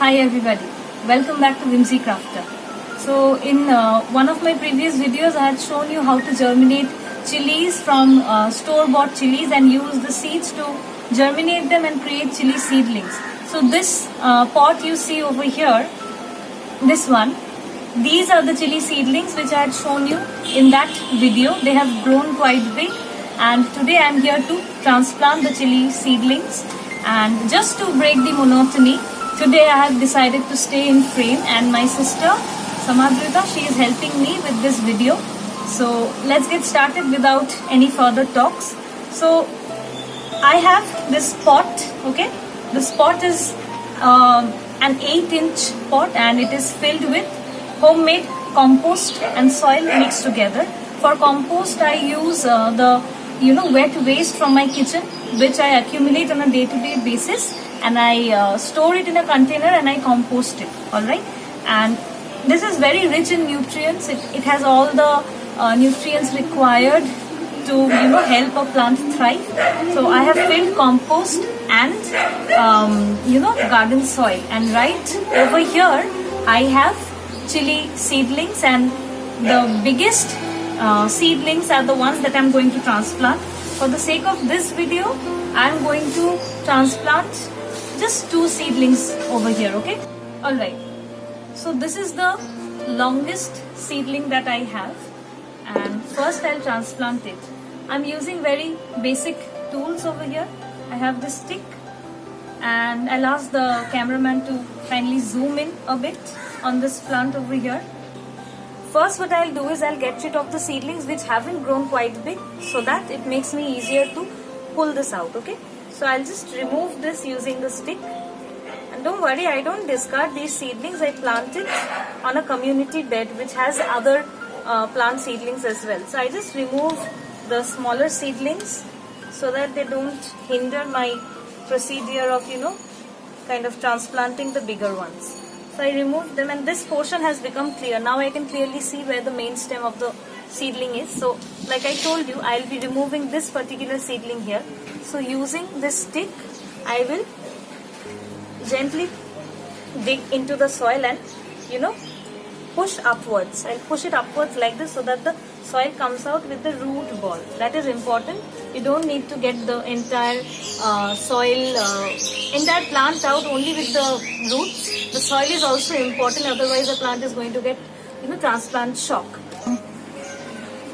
Hi everybody, welcome back to Whimsy Crafter. So in one of my previous videos I had shown you how to germinate chilies from store-bought chilies and use the seeds to germinate them and create chili seedlings. So this pot you see over here, this one, these are the chili seedlings which I had shown you in that video. They have grown quite big and today I am here to transplant the chili seedlings. And just to break the monotony, today I have decided to stay in frame and my sister Samadrita, she is helping me with this video. So let's get started without any further talks. So I have this pot, okay. This pot is an 8-inch pot and it is filled with homemade compost and soil mixed together. For compost I use the wet waste from my kitchen, which I accumulate on a day-to-day basis, and I store it in a container and I compost it. Alright, and this is very rich in nutrients. It has all the nutrients required to help a plant thrive. So I have filled compost and garden soil, and right over here I have chili seedlings, and the biggest seedlings are the ones that I'm going to transplant. For the sake of this video, I'm going to transplant just 2 seedlings over here, okay? Alright, so this is the longest seedling that I have, and first I'll transplant it. I'm using very basic tools over here. I have this stick, and I'll ask the cameraman to kindly zoom in a bit on this plant over here. First what I'll do is I'll get rid of the seedlings which haven't grown quite big, so that it makes me easier to pull this out, okay? So I'll just remove this using the stick. And don't worry, I don't discard these seedlings. I planted on a community bed which has other plant seedlings as well. So I just remove the smaller seedlings so that they don't hinder my procedure of kind of transplanting the bigger ones. So I removed them and this portion has become clear. Now I can clearly see where the main stem of the seedling is. So like I told you, I'll be removing this particular seedling here. So using this stick, I will gently dig into the soil and push upwards. I'll push it upwards like this so that the soil comes out with the root ball. That is important. You don't need to get the entire entire plant out only with the roots. The soil is also important, otherwise the plant is going to get transplant shock.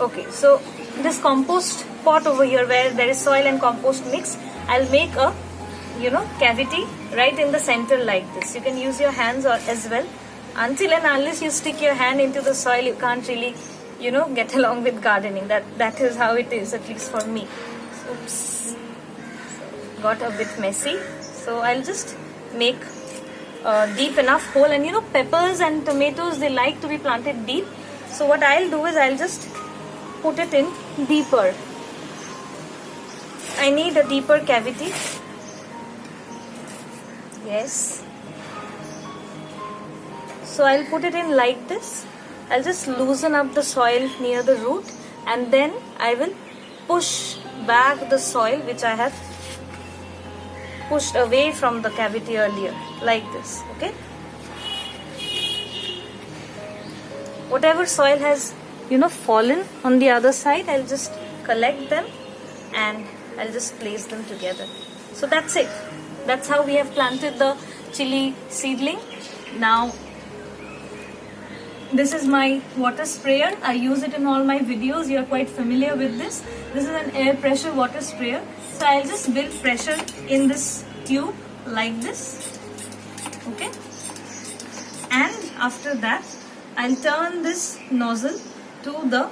Okay, so this compost pot over here where there is soil and compost mix, I'll make a cavity right in the center like this. You can use your hands as well. Until and unless you stick your hand into the soil, you can't really get along with gardening. That is how it is, at least for me. Oops, got a bit messy. So I'll just make a deep enough hole, and peppers and tomatoes, they like to be planted deep. So what I'll do is I'll just put it in deeper. I need a deeper cavity. Yes. So I'll put it in like this. I'll just loosen up the soil near the root, and then I will push back the soil which I have pushed away from the cavity earlier, like this, okay? Whatever soil has fallen on the other side, I'll just collect them and I'll just place them together. So that's it. That's how we have planted the chili seedling. Now this is my water sprayer. I use it in all my videos. You are quite familiar with this. This is an air pressure water sprayer. So I'll just build pressure in this tube like this, okay? And after that, I'll turn this nozzle to the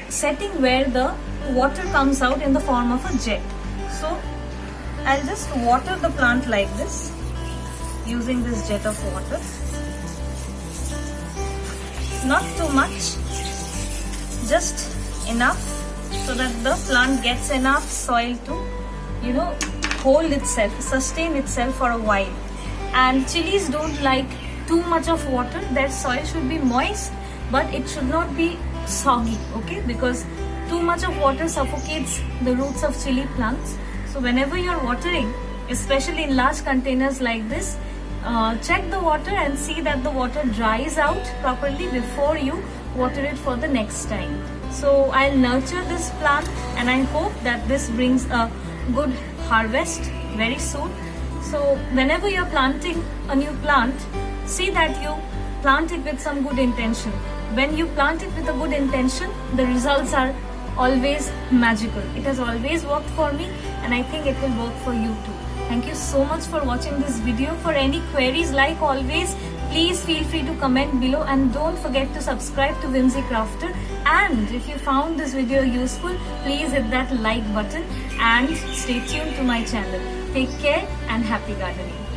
setting where the water comes out in the form of a jet. So I'll just water the plant like this using this jet of water. Not too much, just enough so that the plant gets enough soil to hold itself, sustain itself for a while. And chilies don't like too much of water. Their soil should be moist, but it should not be soggy, okay? Because too much of water suffocates the roots of chili plants. So whenever you're watering, especially in large containers like this, check the water and see that the water dries out properly before you water it for the next time. So I'll nurture this plant and I hope that this brings a good harvest very soon. So whenever you're planting a new plant, see that you plant it with some good intention. When you plant it with a good intention, the results are always magical. It has always worked for me and I think it will work for you too. Thank you so much for watching this video. For any queries, like always, please feel free to comment below and don't forget to subscribe to Whimsy Crafter. And if you found this video useful, please hit that like button and stay tuned to my channel. Take care and happy gardening.